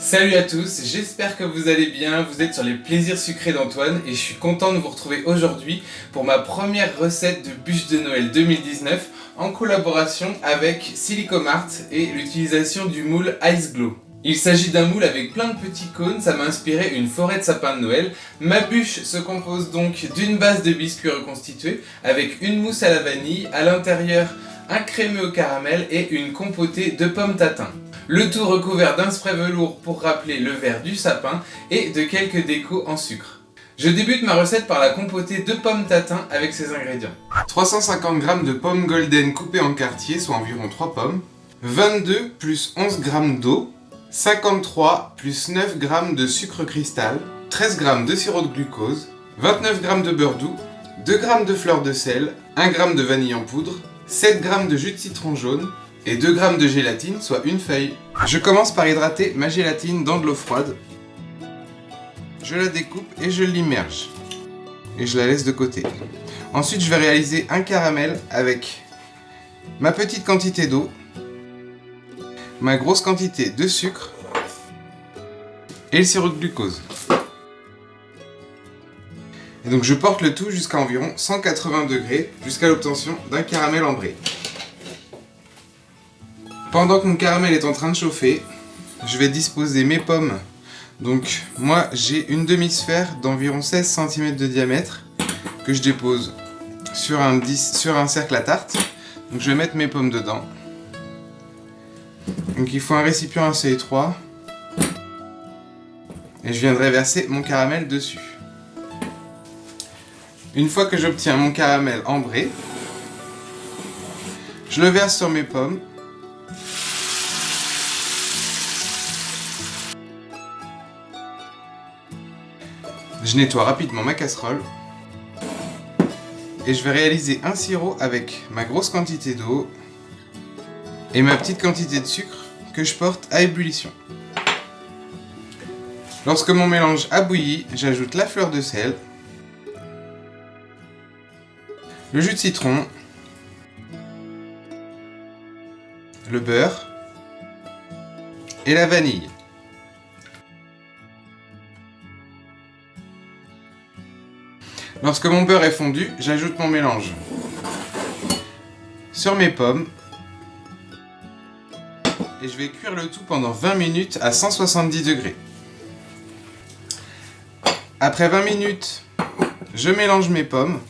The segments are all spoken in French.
Salut à tous, j'espère que vous allez bien, vous êtes sur les plaisirs sucrés d'Antoine et je suis content de vous retrouver aujourd'hui pour ma première recette de bûche de Noël 2019 en collaboration avec Silicomart et l'utilisation du moule Ice Glow. Il s'agit d'un moule avec plein de petits cônes, ça m'a inspiré une forêt de sapin de Noël. Ma bûche se compose donc d'une base de biscuits reconstitués avec une mousse à la vanille, à l'intérieur un crémeux au caramel et une compotée de pommes tatin. Le tout recouvert d'un spray velours pour rappeler le vert du sapin et de quelques décos en sucre. Je débute ma recette par la compotée de pommes tatin avec ses ingrédients. 350 g de pommes golden coupées en quartiers, soit environ 3 pommes, 22 plus 11 g d'eau, 53 plus 9 g de sucre cristal, 13 g de sirop de glucose, 29 g de beurre doux, 2 g de fleur de sel, 1 g de vanille en poudre, 7 g de jus de citron jaune, et 2 g de gélatine, soit une feuille. Je commence par hydrater ma gélatine dans de l'eau froide. Je la découpe et je l'immerge. Et je la laisse de côté. Ensuite, je vais réaliser un caramel avec ma petite quantité d'eau, ma grosse quantité de sucre et le sirop de glucose. Et donc je porte le tout jusqu'à environ 180 degrés, jusqu'à l'obtention d'un caramel ambré. Pendant que mon caramel est en train de chauffer, je vais disposer mes pommes. Donc moi j'ai une demi-sphère d'environ 16 cm de diamètre que je dépose sur un cercle à tarte. Donc je vais mettre mes pommes dedans. Donc il faut un récipient assez étroit. Et je viendrai verser mon caramel dessus. Une fois que j'obtiens mon caramel ambré, je le verse sur mes pommes. Je nettoie rapidement ma casserole et je vais réaliser un sirop avec ma grosse quantité d'eau et ma petite quantité de sucre que je porte à ébullition. Lorsque mon mélange a bouilli, j'ajoute la fleur de sel, le jus de citron, le beurre et la vanille. Lorsque mon beurre est fondu, j'ajoute mon mélange sur mes pommes et je vais cuire le tout pendant 20 minutes à 170 degrés. Après 20 minutes, je mélange mes pommes.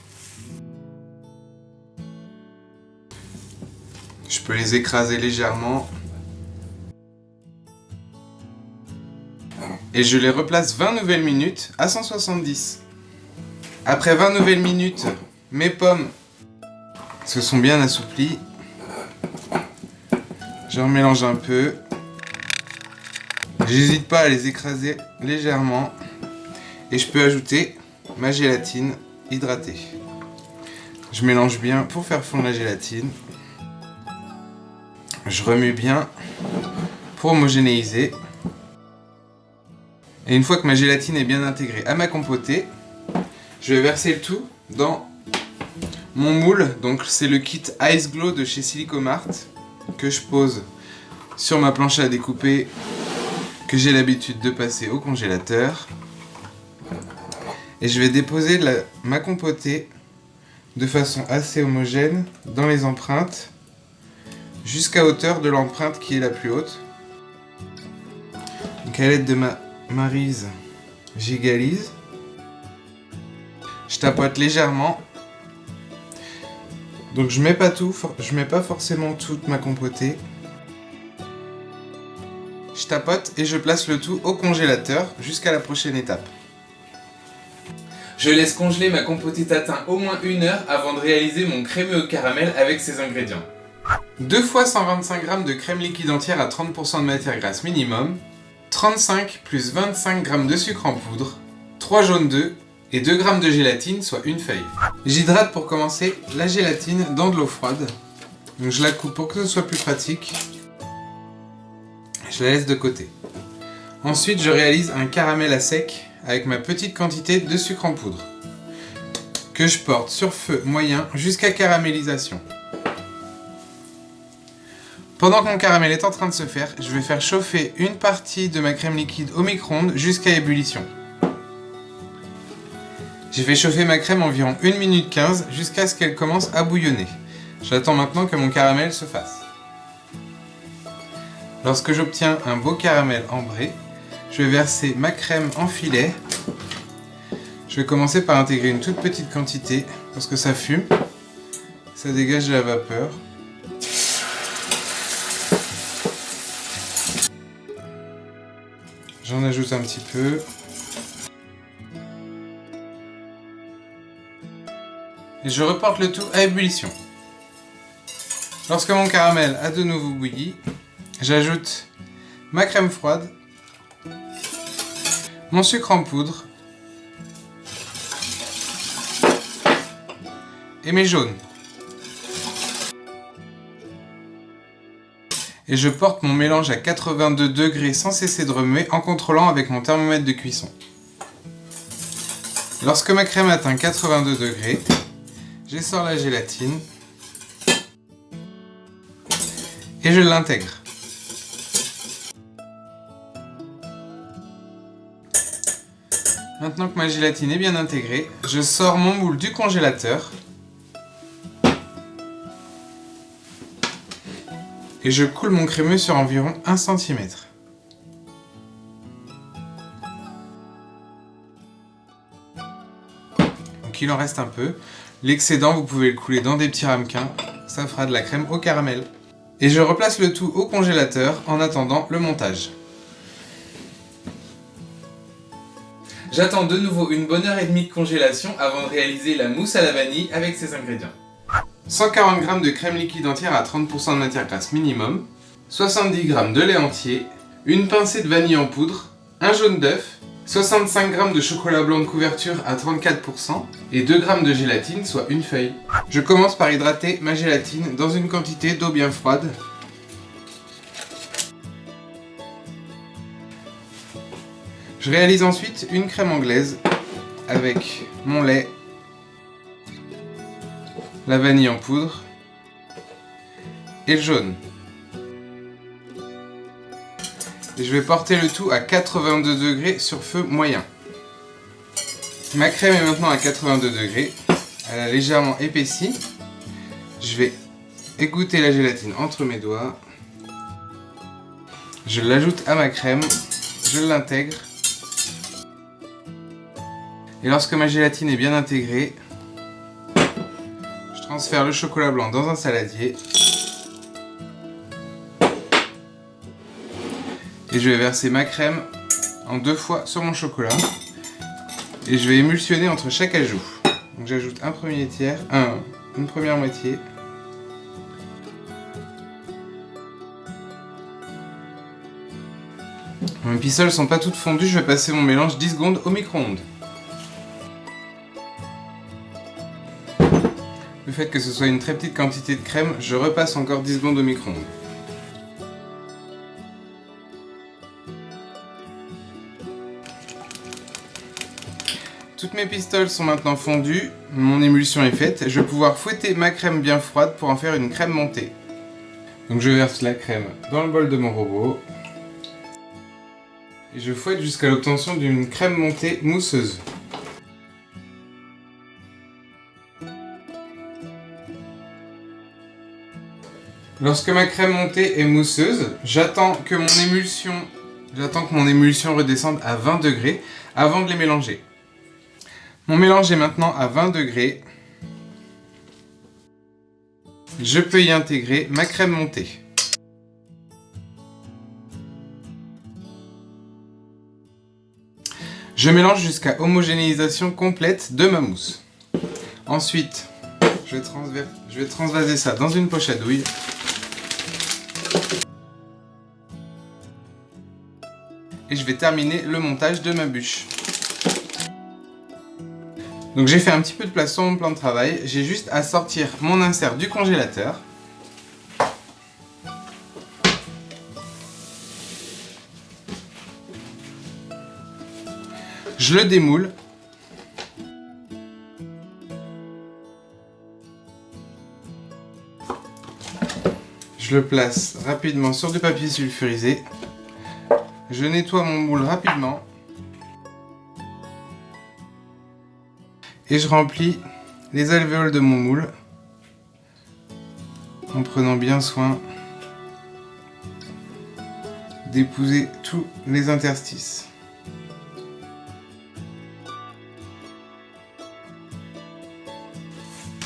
Je peux les écraser légèrement et je les replace 20 nouvelles minutes à 170. Après 20 nouvelles minutes, mes pommes se sont bien assouplies. J'en mélange un peu. J'hésite pas à les écraser légèrement. Et je peux ajouter ma gélatine hydratée. Je mélange bien pour faire fondre la gélatine. Je remue bien pour homogénéiser. Et une fois que ma gélatine est bien intégrée à ma compotée, je vais verser le tout dans mon moule. Donc c'est le kit Ice Glow de chez Silicomart que je pose sur ma planche à découper que j'ai l'habitude de passer au congélateur. Et je vais déposer ma compotée de façon assez homogène dans les empreintes jusqu'à hauteur de l'empreinte qui est la plus haute. Donc à l'aide de ma maryse, j'égalise. Je tapote légèrement. Donc je mets pas forcément toute ma compotée. Je tapote et je place le tout au congélateur jusqu'à la prochaine étape. Je laisse congeler ma compotée tatin au moins 1 heure avant de réaliser mon crémeux au caramel avec ses ingrédients. 2 fois 125 g de crème liquide entière à 30% de matière grasse minimum, 35 plus 25 g de sucre en poudre, 3 jaunes d'œufs et 2 g de gélatine, soit une feuille. J'hydrate pour commencer la gélatine dans de l'eau froide. Donc je la coupe pour que ce soit plus pratique. Je la laisse de côté. Ensuite, je réalise un caramel à sec avec ma petite quantité de sucre en poudre que je porte sur feu moyen jusqu'à caramélisation. Pendant que mon caramel est en train de se faire, je vais faire chauffer une partie de ma crème liquide au micro-ondes jusqu'à ébullition. J'ai fait chauffer ma crème environ 1 minute 15 jusqu'à ce qu'elle commence à bouillonner. J'attends maintenant que mon caramel se fasse. Lorsque j'obtiens un beau caramel ambré, je vais verser ma crème en filet. Je vais commencer par intégrer une toute petite quantité parce que ça fume, ça dégage de la vapeur. J'en ajoute un petit peu. Et je reporte le tout à ébullition. Lorsque mon caramel a de nouveau bouilli, j'ajoute ma crème froide, mon sucre en poudre et mes jaunes. Et je porte mon mélange à 82 degrés sans cesser de remuer en contrôlant avec mon thermomètre de cuisson. Lorsque ma crème atteint 82 degrés, j'essore la gélatine et je l'intègre. Maintenant que ma gélatine est bien intégrée, je sors mon moule du congélateur et je coule mon crémeux sur environ 1 cm. Donc il en reste un peu. L'excédent, vous pouvez le couler dans des petits ramequins, ça fera de la crème au caramel. Et je replace le tout au congélateur en attendant le montage. J'attends de nouveau une bonne heure et demie de congélation avant de réaliser la mousse à la vanille avec ces ingrédients. 140 g de crème liquide entière à 30% de matière grasse minimum, 70 g de lait entier, une pincée de vanille en poudre, un jaune d'œuf, 65 g de chocolat blanc de couverture à 34% et 2 g de gélatine, soit une feuille. Je commence par hydrater ma gélatine dans une quantité d'eau bien froide. Je réalise ensuite une crème anglaise avec mon lait, la vanille en poudre et le jaune. Et je vais porter le tout à 82 degrés sur feu moyen. Ma crème est maintenant à 82 degrés. Elle a légèrement épaissi. Je vais égoutter la gélatine entre mes doigts. Je l'ajoute à ma crème. Je l'intègre. Et lorsque ma gélatine est bien intégrée, je transfère le chocolat blanc dans un saladier. Et je vais verser ma crème en 2 fois sur mon chocolat. Et je vais émulsionner entre chaque ajout. Donc j'ajoute une première moitié. Mes pistoles sont pas toutes fondues, je vais passer mon mélange 10 secondes au micro-ondes. Le fait que ce soit une très petite quantité de crème, je repasse encore 10 secondes au micro-ondes. Toutes mes pistoles sont maintenant fondues, mon émulsion est faite, je vais pouvoir fouetter ma crème bien froide pour en faire une crème montée. Donc je verse la crème dans le bol de mon robot et je fouette jusqu'à l'obtention d'une crème montée mousseuse. Lorsque ma crème montée est mousseuse, j'attends que mon émulsion redescende à 20 degrés avant de les mélanger. Mon mélange est maintenant à 20 degrés. Je peux y intégrer ma crème montée. Je mélange jusqu'à homogénéisation complète de ma mousse. Ensuite, je vais transvaser ça dans une poche à douille. Et je vais terminer le montage de ma bûche. Donc j'ai fait un petit peu de place sur mon plan de travail, j'ai juste à sortir mon insert du congélateur. Je le démoule. Je le place rapidement sur du papier sulfurisé. Je nettoie mon moule rapidement. Et je remplis les alvéoles de mon moule en prenant bien soin d'épouser tous les interstices.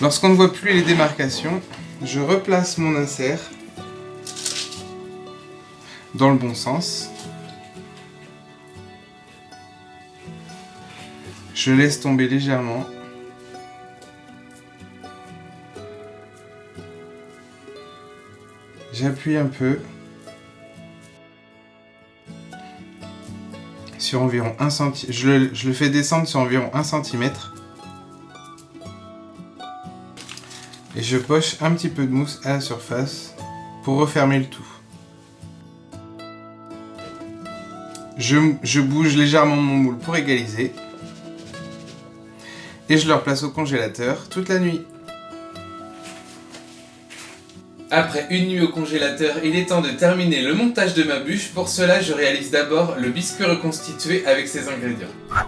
Lorsqu'on ne voit plus les démarcations, je replace mon insert dans le bon sens. Je laisse tomber légèrement. J'appuie un peu sur environ 1 cm. Je le fais descendre sur environ 1 cm. Et je poche un petit peu de mousse à la surface pour refermer le tout. Je bouge légèrement mon moule pour égaliser. Et je le replace au congélateur toute la nuit. Après une nuit au congélateur, il est temps de terminer le montage de ma bûche. Pour cela, je réalise d'abord le biscuit reconstitué avec ses ingrédients.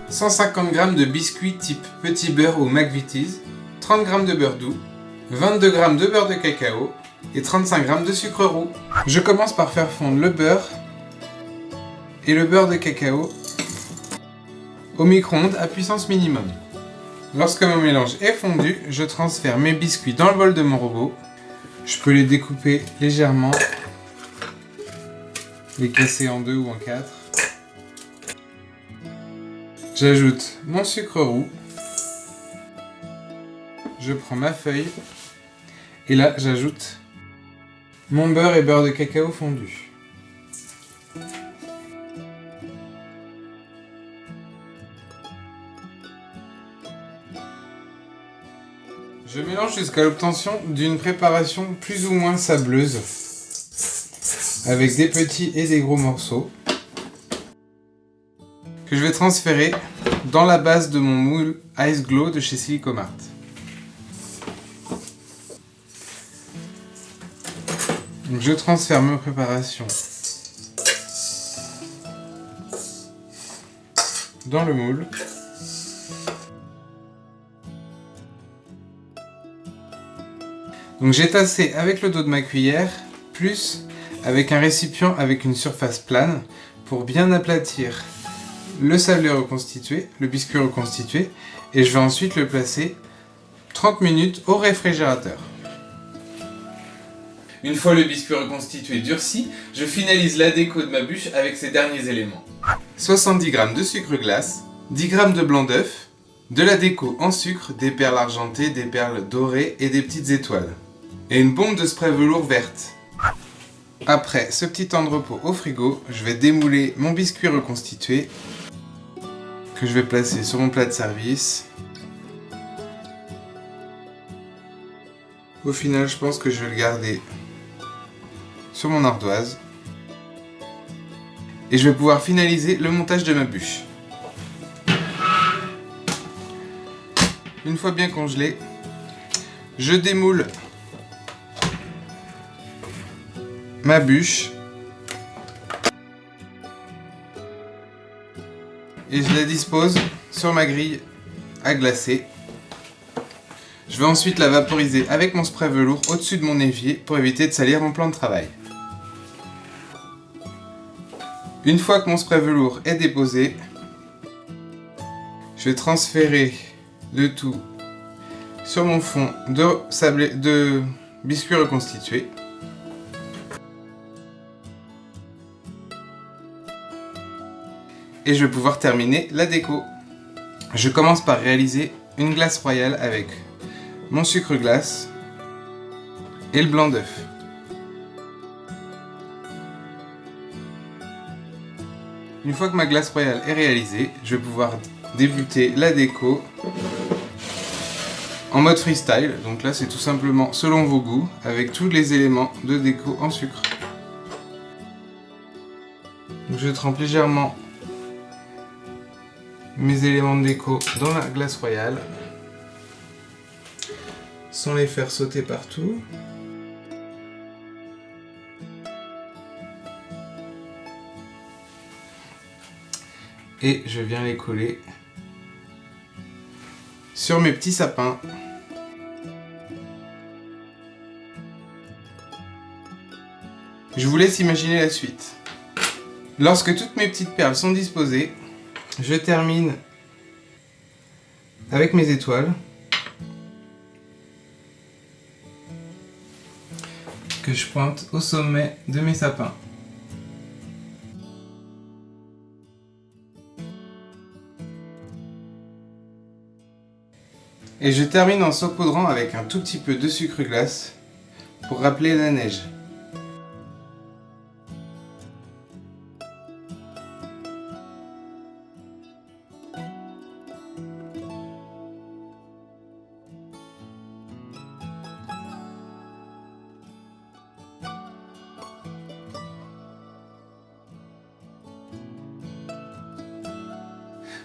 150 g de biscuits type petit beurre ou McVitie's, 30 g de beurre doux, 22 g de beurre de cacao et 35 g de sucre roux. Je commence par faire fondre le beurre et le beurre de cacao au micro-ondes à puissance minimum. Lorsque mon mélange est fondu, je transfère mes biscuits dans le bol de mon robot. Je peux les découper légèrement, les casser en 2 ou en 4. J'ajoute mon sucre roux. Je prends ma feuille et là j'ajoute mon beurre et beurre de cacao fondu. Je mélange jusqu'à l'obtention d'une préparation plus ou moins sableuse avec des petits et des gros morceaux que je vais transférer dans la base de mon moule Ice Glow de chez Silicomart. Donc je transfère ma préparation dans le moule. Donc j'ai tassé avec le dos de ma cuillère, plus avec un récipient avec une surface plane pour bien aplatir le sablé reconstitué, le biscuit reconstitué, et je vais ensuite le placer 30 minutes au réfrigérateur. Une fois le biscuit reconstitué durci, je finalise la déco de ma bûche avec ces derniers éléments. 70 g de sucre glace, 10 g de blanc d'œuf, de la déco en sucre, des perles argentées, des perles dorées et des petites étoiles. Et une bombe de spray velours verte. Après ce petit temps de repos au frigo, je vais démouler mon biscuit reconstitué que je vais placer sur mon plat de service. Au final, je pense que je vais le garder sur mon ardoise. Et je vais pouvoir finaliser le montage de ma bûche. Une fois bien congelé, je démoule ma bûche et je la dispose sur ma grille à glacer. Je vais ensuite la vaporiser avec mon spray velours au-dessus de mon évier pour éviter de salir mon plan de travail. Une fois que mon spray velours est déposé, je vais transférer le tout sur mon fond de biscuit reconstitué. Et je vais pouvoir terminer la déco. Je commence par réaliser une glace royale avec mon sucre glace et le blanc d'œuf. Une fois que ma glace royale est réalisée, je vais pouvoir débuter la déco en mode freestyle. Donc là c'est tout simplement selon vos goûts avec tous les éléments de déco en sucre. Donc je trempe légèrement mes éléments de déco dans la glace royale sans les faire sauter partout. Et je viens les coller sur mes petits sapins. Je vous laisse imaginer la suite. Lorsque toutes mes petites perles sont disposées, je termine avec mes étoiles que je pointe au sommet de mes sapins. Et je termine en saupoudrant avec un tout petit peu de sucre glace pour rappeler la neige.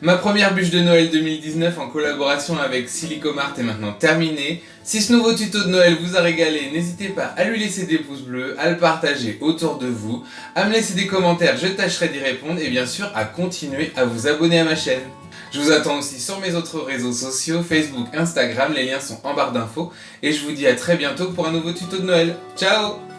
Ma première bûche de Noël 2019 en collaboration avec Silicomart est maintenant terminée. Si ce nouveau tuto de Noël vous a régalé, n'hésitez pas à lui laisser des pouces bleus, à le partager autour de vous, à me laisser des commentaires, je tâcherai d'y répondre et bien sûr à continuer à vous abonner à ma chaîne. Je vous attends aussi sur mes autres réseaux sociaux, Facebook, Instagram, les liens sont en barre d'infos et je vous dis à très bientôt pour un nouveau tuto de Noël. Ciao!